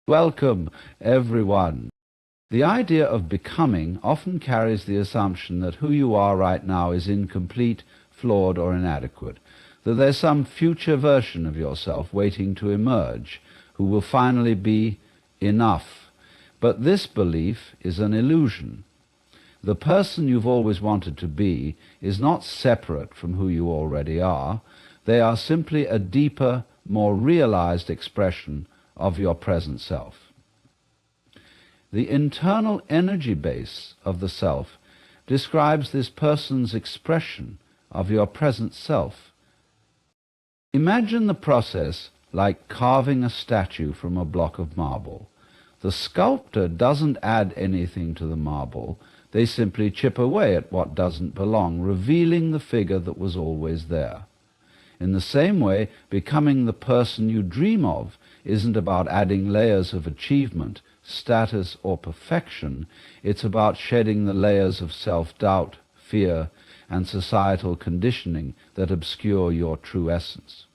Welcome, everyone. The idea of becoming often carries the assumption that who you are right now is incomplete, flawed, or inadequate, that there's some future version of yourself waiting to emerge, who will finally be enough. But this belief is an illusion. The person you've always wanted to be is not separate from who you already are. They are simply a deeper, more realized expression of your present self. The internal energy base of the self describes this person's expression of your present self. Imagine the process like carving a statue from a block of marble. The sculptor doesn't add anything to the marble. They simply chip away at what doesn't belong, revealing the figure that was always there. In the same way, becoming the person you dream of isn't about adding layers of achievement, status, or perfection. It's about shedding the layers of self-doubt, fear, and societal conditioning that obscure your true essence.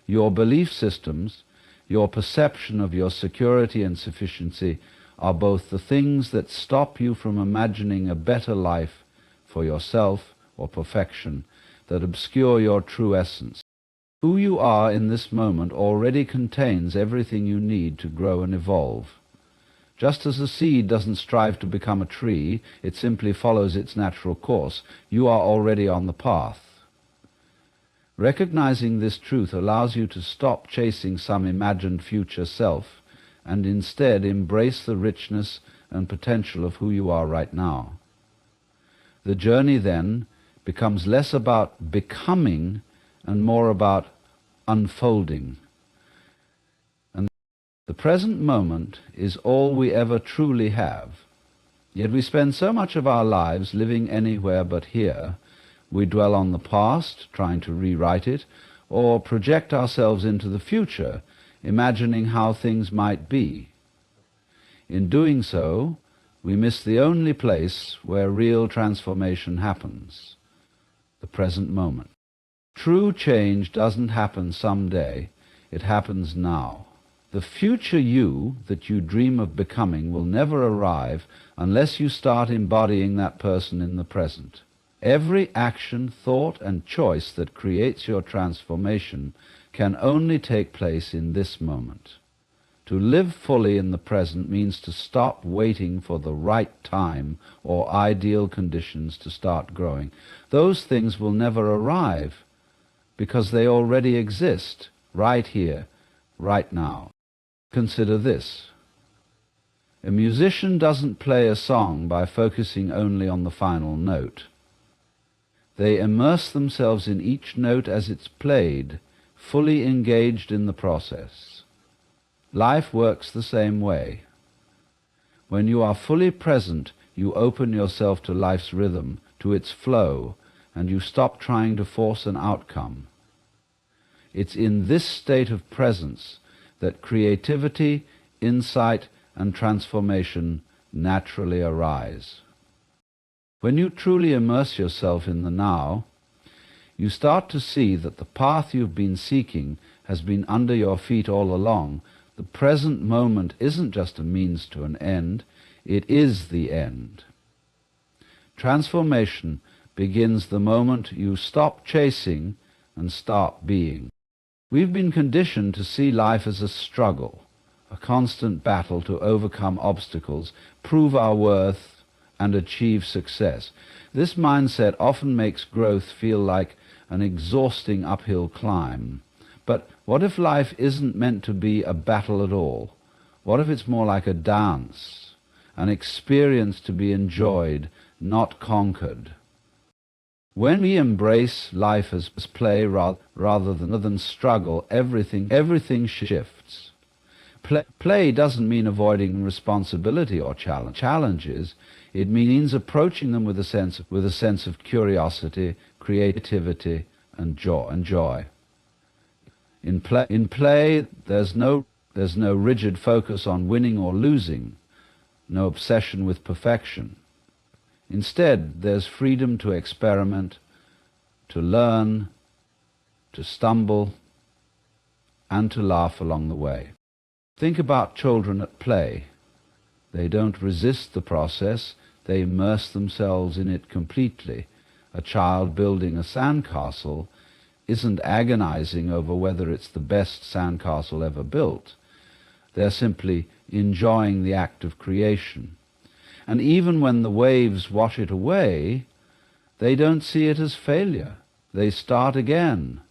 Your belief systems, your perception of your security and sufficiency are both the things that stop you from imagining a better life for yourself or perfection, that obscure your true essence. Who you are in this moment already contains everything you need to grow and evolve. Just as a seed doesn't strive to become a tree, it simply follows its natural course. You are already on the path. Recognizing this truth allows you to stop chasing some imagined future self and instead embrace the richness and potential of who you are right now. The journey then becomes less about becoming and more about unfolding. And the present moment is all we ever truly have. Yet we spend so much of our lives living anywhere but here. We dwell on the past, trying to rewrite it, or project ourselves into the future, imagining how things might be. In doing so, we miss the only place where real transformation happens, the present moment. True change doesn't happen someday, it happens now. The future you that you dream of becoming will never arrive unless you start embodying that person in the present. Every action, thought, and choice that creates your transformation can only take place in this moment. To live fully in the present means to stop waiting for the right time or ideal conditions to start growing. Those things will never arrive because they already exist right here, right now. Consider this. A musician doesn't play a song by focusing only on the final note. They immerse themselves in each note as it's played, fully engaged in the process. Life works the same way. When you are fully present, you open yourself to life's rhythm, to its flow, and you stop trying to force an outcome. It's in this state of presence that creativity, insight, and transformation naturally arise. When you truly immerse yourself in the now, you start to see that the path you've been seeking has been under your feet all along. The present moment isn't just a means to an end, it is the end. Transformation begins the moment you stop chasing and start being. We've been conditioned to see life as a struggle, a constant battle to overcome obstacles, prove our worth, and achieve success. This mindset often makes growth feel like an exhausting uphill climb. But what if life isn't meant to be a battle at all? What if it's more like a dance, an experience to be enjoyed, not conquered? When we embrace life as play rather than struggle, everything shifts. Play doesn't mean avoiding responsibility or challenges. It means approaching them with a sense of curiosity, creativity, and joy. In play, there's no rigid focus on winning or losing, no obsession with perfection. Instead, there's freedom to experiment, to learn, to stumble, and to laugh along the way. Think about children at play. They don't resist the process, they immerse themselves in it completely. A child building a sandcastle isn't agonizing over whether it's the best sandcastle ever built. They're simply enjoying the act of creation. And even when the waves wash it away, they don't see it as failure. They start again,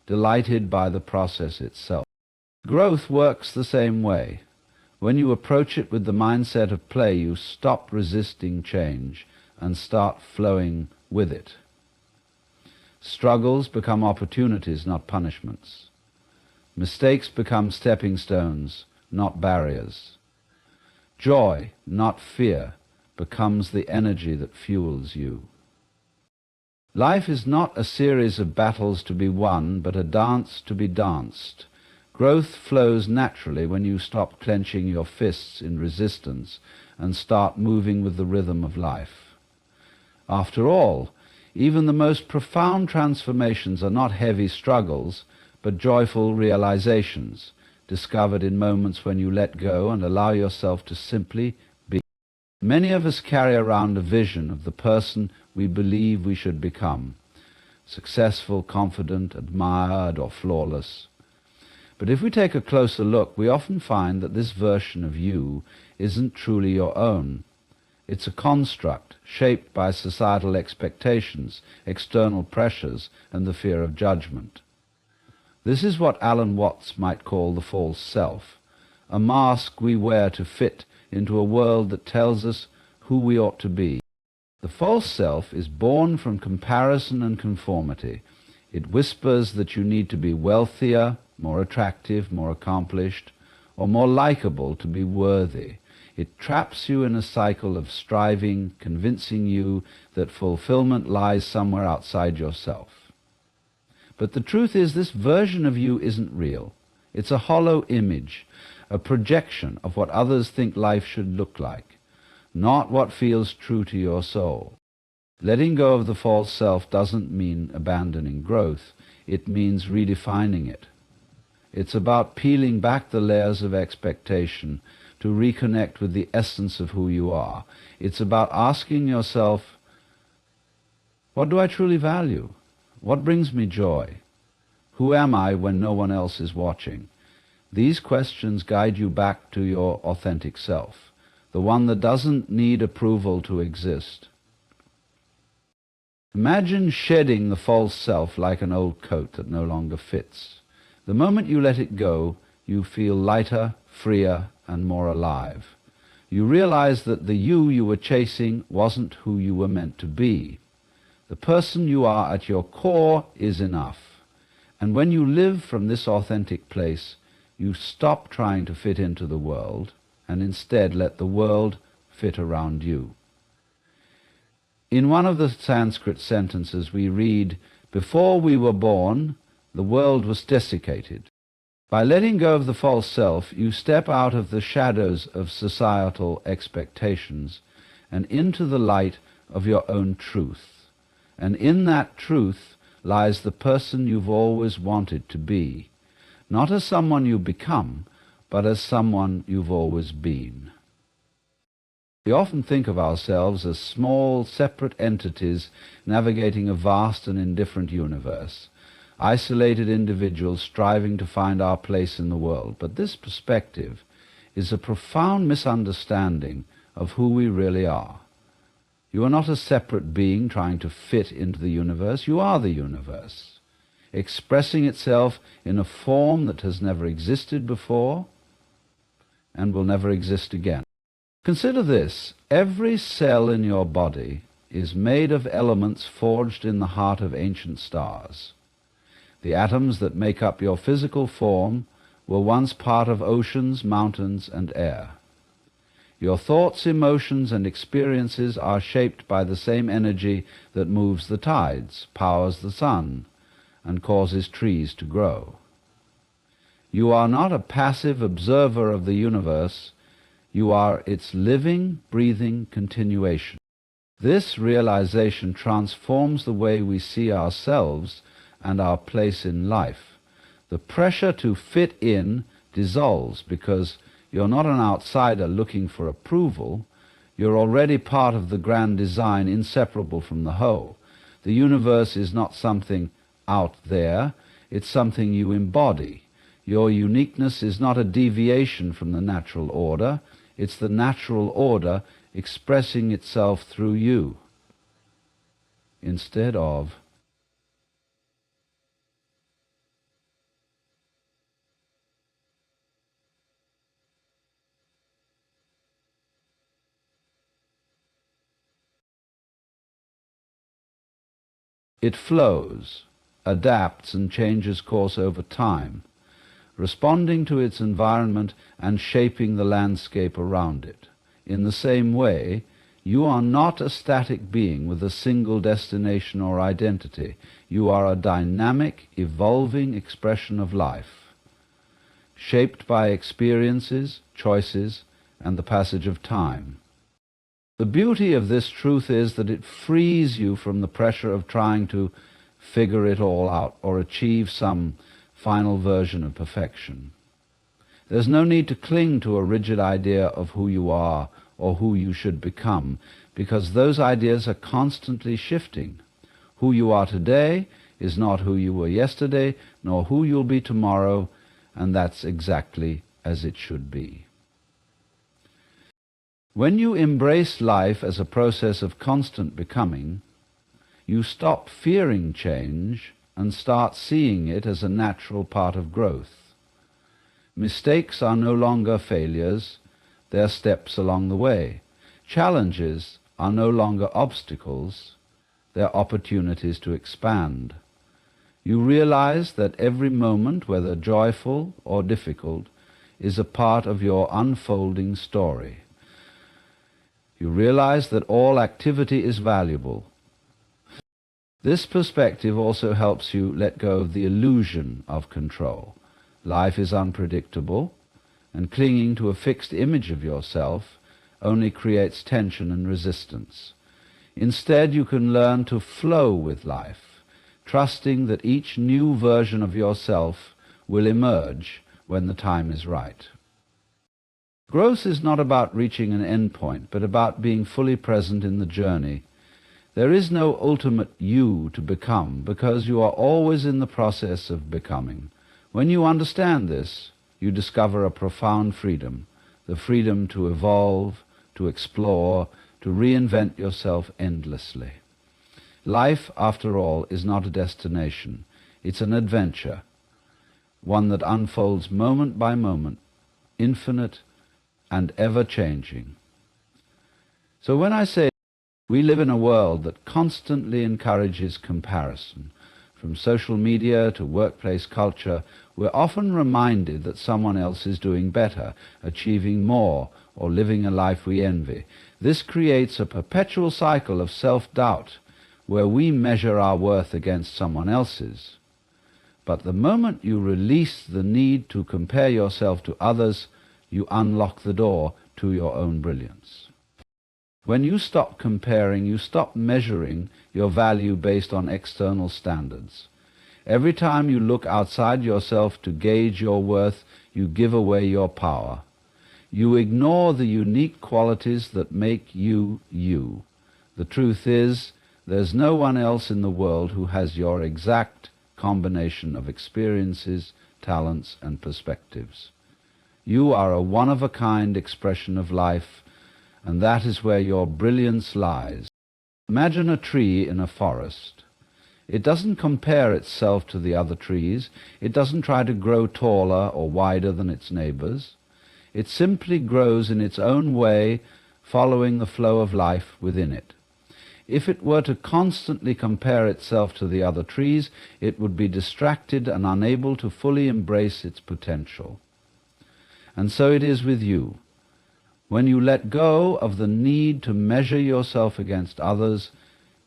delighted by the process itself. Growth works the same way. When you approach it with the mindset of play, you stop resisting change and start flowing with it. Struggles become opportunities, not punishments. Mistakes become stepping stones, not barriers. Joy, not fear, becomes the energy that fuels you. Life is not a series of battles to be won, but a dance to be danced. Growth flows naturally when you stop clenching your fists in resistance and start moving with the rhythm of life. After all, even the most profound transformations are not heavy struggles, but joyful realizations, discovered in moments when you let go and allow yourself to simply be. Many of us carry around a vision of the person we believe we should become, successful, confident, admired, or flawless. But if we take a closer look, we often find that this version of you isn't truly your own. It's a construct shaped by societal expectations, external pressures, and the fear of judgment. This is what Alan Watts might call the false self, a mask we wear to fit into a world that tells us who we ought to be. The false self is born from comparison and conformity. It whispers that you need to be wealthier, more attractive, more accomplished, or more likable to be worthy. It traps you in a cycle of striving, convincing you that fulfillment lies somewhere outside yourself. But the truth is, this version of you isn't real. It's a hollow image, a projection of what others think life should look like, not what feels true to your soul. Letting go of the false self doesn't mean abandoning growth. It means redefining it. It's about peeling back the layers of expectation to reconnect with the essence of who you are. It's about asking yourself, what do I truly value? What brings me joy? Who am I when no one else is watching? These questions guide you back to your authentic self, the one that doesn't need approval to exist. Imagine shedding the false self like an old coat that no longer fits. The moment you let it go, you feel lighter, freer, and more alive. You realize that the you were chasing wasn't who you were meant to be. The person you are at your core is enough. And when you live from this authentic place, you stop trying to fit into the world and instead let the world fit around you. In one of the Sanskrit sentences we read, "Before we were born, the world was desiccated." By letting go of the false self, you step out of the shadows of societal expectations and into the light of your own truth. And in that truth lies the person you've always wanted to be, not as someone you become, but as someone you've always been. We often think of ourselves as small, separate entities navigating a vast and indifferent universe, isolated individuals striving to find our place in the world. But this perspective is a profound misunderstanding of who we really are. You are not a separate being trying to fit into the universe. You are the universe, expressing itself in a form that has never existed before and will never exist again. Consider this: every cell in your body is made of elements forged in the heart of ancient stars. The atoms that make up your physical form were once part of oceans, mountains, and air. Your thoughts, emotions, and experiences are shaped by the same energy that moves the tides, powers the sun, and causes trees to grow. You are not a passive observer of the universe. You are its living, breathing continuation. This realization transforms the way we see ourselves and our place in life. The pressure to fit in dissolves because you're not an outsider looking for approval. You're already part of the grand design, inseparable from the whole. The universe is not something out there, it's something you embody. Your uniqueness is not a deviation from the natural order, it's the natural order expressing itself through you, instead of it flows, adapts and changes course over time, responding to its environment and shaping the landscape around it. In the same way, you are not a static being with a single destination or identity. You are a dynamic, evolving expression of life, shaped by experiences, choices, and the passage of time. The beauty of this truth is that it frees you from the pressure of trying to figure it all out or achieve some final version of perfection. There's no need to cling to a rigid idea of who you are or who you should become, because those ideas are constantly shifting. Who you are today is not who you were yesterday, nor who you'll be tomorrow, and that's exactly as it should be. When you embrace life as a process of constant becoming, you stop fearing change and start seeing it as a natural part of growth. Mistakes are no longer failures, they're steps along the way. Challenges are no longer obstacles, they're opportunities to expand. You realize that every moment, whether joyful or difficult, is a part of your unfolding story. You realize that all activity is valuable. This perspective also helps you let go of the illusion of control. Life is unpredictable, and clinging to a fixed image of yourself only creates tension and resistance. Instead, you can learn to flow with life, trusting that each new version of yourself will emerge when the time is right. Growth is not about reaching an endpoint, but about being fully present in the journey. There is no ultimate you to become, because you are always in the process of becoming. When you understand this, you discover a profound freedom, the freedom to evolve, to explore, to reinvent yourself endlessly. Life, after all, is not a destination. It's an adventure, one that unfolds moment by moment, infinite and ever-changing. So when I say we live in a world that constantly encourages comparison, from social media to workplace culture, we're often reminded that someone else is doing better, achieving more, or living a life we envy. This creates a perpetual cycle of self-doubt, where we measure our worth against someone else's. But the moment you release the need to compare yourself to others, you unlock the door to your own brilliance. When you stop comparing, you stop measuring your value based on external standards. Every time you look outside yourself to gauge your worth, you give away your power. You ignore the unique qualities that make you you. The truth is, there's no one else in the world who has your exact combination of experiences, talents, and perspectives. You are a one-of-a-kind expression of life, and that is where your brilliance lies. Imagine a tree in a forest. It doesn't compare itself to the other trees. It doesn't try to grow taller or wider than its neighbors. It simply grows in its own way, following the flow of life within it. If it were to constantly compare itself to the other trees, it would be distracted and unable to fully embrace its potential. And so it is with you. When you let go of the need to measure yourself against others,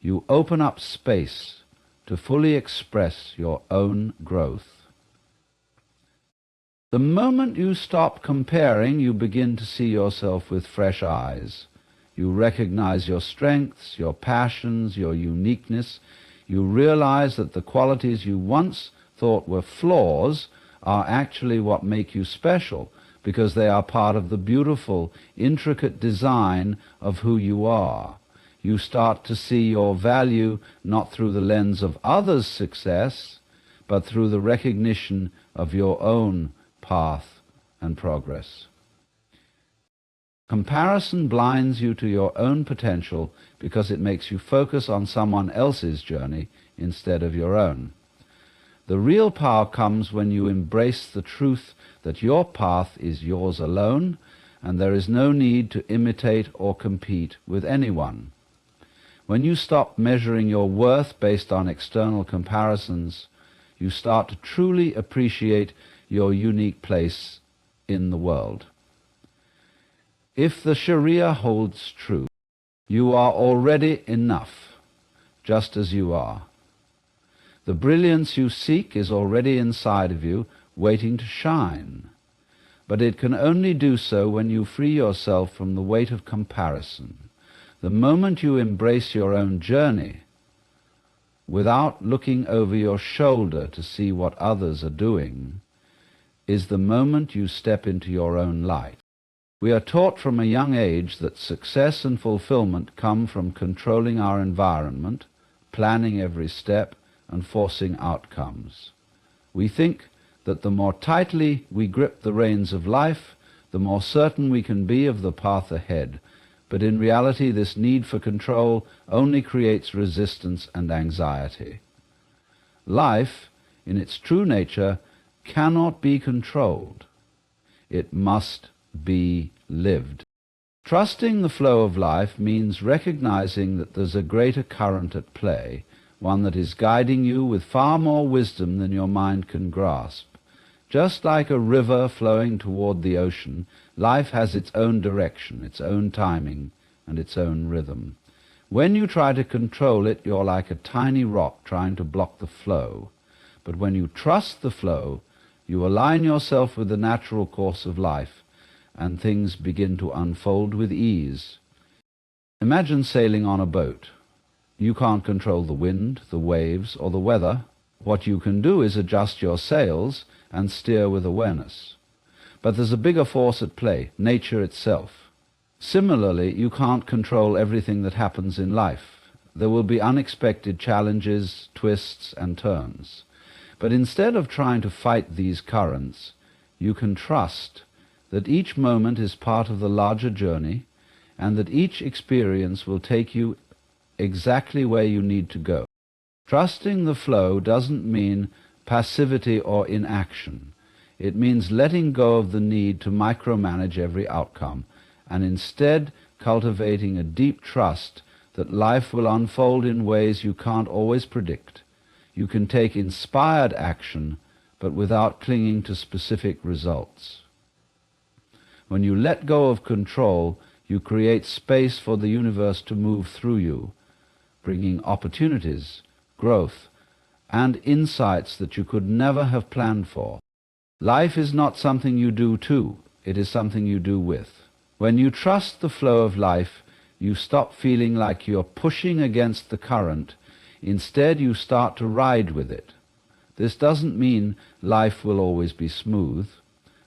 you open up space to fully express your own growth. The moment you stop comparing, you begin to see yourself with fresh eyes. You recognize your strengths, your passions, your uniqueness. You realize that the qualities you once thought were flaws are actually what make you special, because they are part of the beautiful, intricate design of who you are. You start to see your value not through the lens of others' success, but through the recognition of your own path and progress. Comparison blinds you to your own potential because it makes you focus on someone else's journey instead of your own. The real power comes when you embrace the truth that your path is yours alone, and there is no need to imitate or compete with anyone. When you stop measuring your worth based on external comparisons, you start to truly appreciate your unique place in the world. If the Sharia holds true, you are already enough, just as you are. The brilliance you seek is already inside of you, waiting to shine. But it can only do so when you free yourself from the weight of comparison. The moment you embrace your own journey, without looking over your shoulder to see what others are doing, is the moment you step into your own light. We are taught from a young age that success and fulfillment come from controlling our environment, planning every step, and forcing outcomes. We think that the more tightly we grip the reins of life, the more certain we can be of the path ahead. But in reality, this need for control only creates resistance and anxiety. Life, in its true nature, cannot be controlled. It must be lived. Trusting the flow of life means recognizing that there's a greater current at play, one that is guiding you with far more wisdom than your mind can grasp. Just like a river flowing toward the ocean, life has its own direction, its own timing, and its own rhythm. When you try to control it, you're like a tiny rock trying to block the flow. But when you trust the flow, you align yourself with the natural course of life, and things begin to unfold with ease. Imagine sailing on a boat. You can't control the wind, the waves, or the weather. What you can do is adjust your sails and steer with awareness. But there's a bigger force at play, nature itself. Similarly, you can't control everything that happens in life. There will be unexpected challenges, twists, and turns. But instead of trying to fight these currents, you can trust that each moment is part of the larger journey, and that each experience will take you exactly where you need to go. Trusting the flow doesn't mean passivity or inaction. It means letting go of the need to micromanage every outcome, and instead cultivating a deep trust that life will unfold in ways you can't always predict. You can take inspired action, but without clinging to specific results. When you let go of control, you create space for the universe to move through you, bringing opportunities, growth, and insights that you could never have planned for. Life is not something you do to, it is something you do with. When you trust the flow of life, you stop feeling like you're pushing against the current. Instead, you start to ride with it. This doesn't mean life will always be smooth.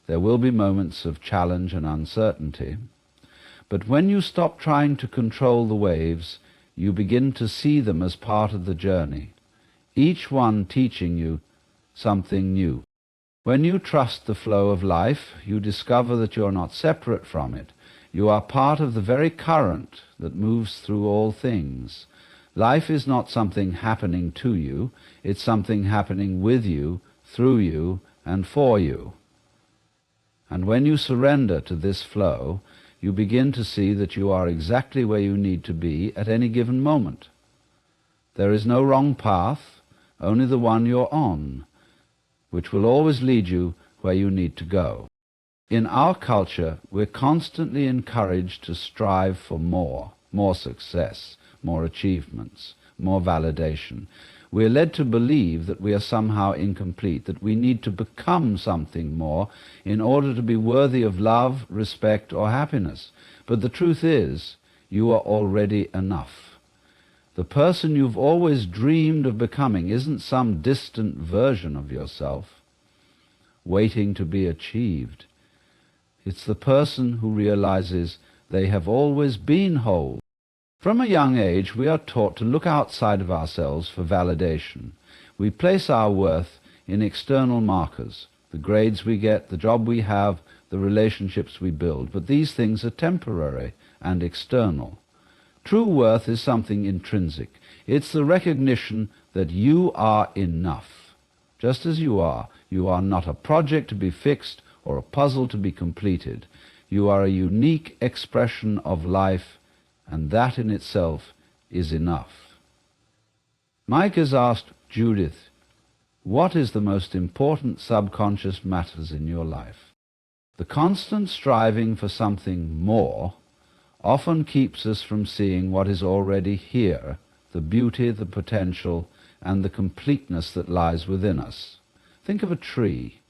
There will be moments of challenge and uncertainty. But when you stop trying to control the waves, you begin to see them as part of the journey, each one teaching you something new. When you trust the flow of life, you discover that you're not separate from it. You are part of the very current that moves through all things. Life is not something happening to you, it's something happening with you, through you, and for you. And when you surrender to this flow, you begin to see that you are exactly where you need to be at any given moment. There is no wrong path, only the one you're on, which will always lead you where you need to go. In our culture, we're constantly encouraged to strive for more success, more achievements, more validation. We're led to believe that we are somehow incomplete, that we need to become something more in order to be worthy of love, respect, or happiness. But the truth is, you are already enough. The person you've always dreamed of becoming isn't some distant version of yourself. waiting to be achieved. It's the person who realizes they have always been whole. From a young age, we are taught to look outside of ourselves for validation. We place our worth in external markers, the grades we get, the job we have, the relationships we build. But these things are temporary and external. True worth is something intrinsic. It's the recognition that you are enough. Just as you are not a project to be fixed or a puzzle to be completed. You are a unique expression of life, and that in itself is enough. Mike has asked Judith, what is the most important subconscious matters in your life? The constant striving for something more often keeps us from seeing what is already here, the beauty, the potential, and the completeness that lies within us. Think of a tree.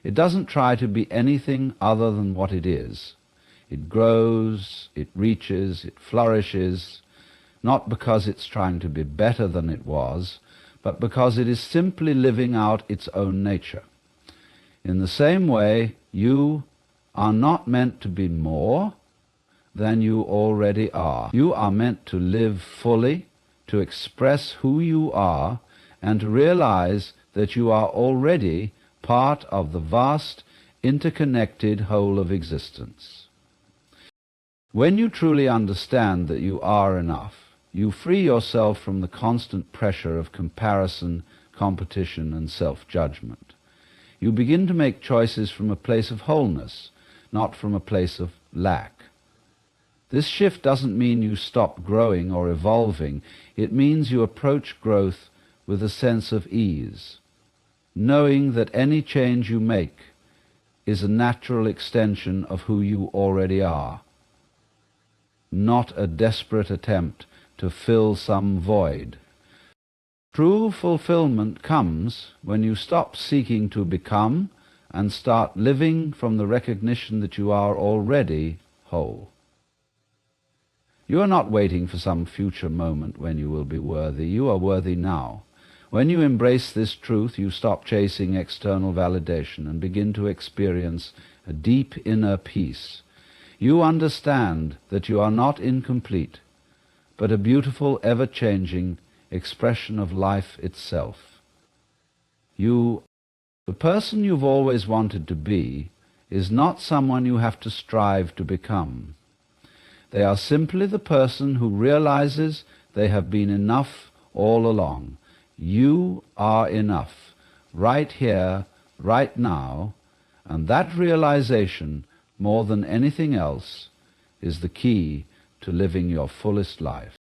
It doesn't try to be anything other than what it is. It grows, it reaches, it flourishes, not because it's trying to be better than it was, but because it is simply living out its own nature. In the same way, you are not meant to be more than you already are. You are meant to live fully, to express who you are, and to realize that you are already part of the vast, interconnected whole of existence. When you truly understand that you are enough, you free yourself from the constant pressure of comparison, competition, and self-judgment. You begin to make choices from a place of wholeness, not from a place of lack. This shift doesn't mean you stop growing or evolving. It means you approach growth with a sense of ease, knowing that any change you make is a natural extension of who you already are, not a desperate attempt to fill some void. True fulfillment comes when you stop seeking to become and start living from the recognition that you are already whole. You are not waiting for some future moment when you will be worthy. You are worthy now. When you embrace this truth, you stop chasing external validation and begin to experience a deep inner peace. You understand that you are not incomplete, but a beautiful, ever-changing expression of life itself. The person you've always wanted to be, is not someone you have to strive to become. They are simply the person who realizes they have been enough all along. You are enough, right here, right now, and that realization, more than anything else, is the key to living your fullest life.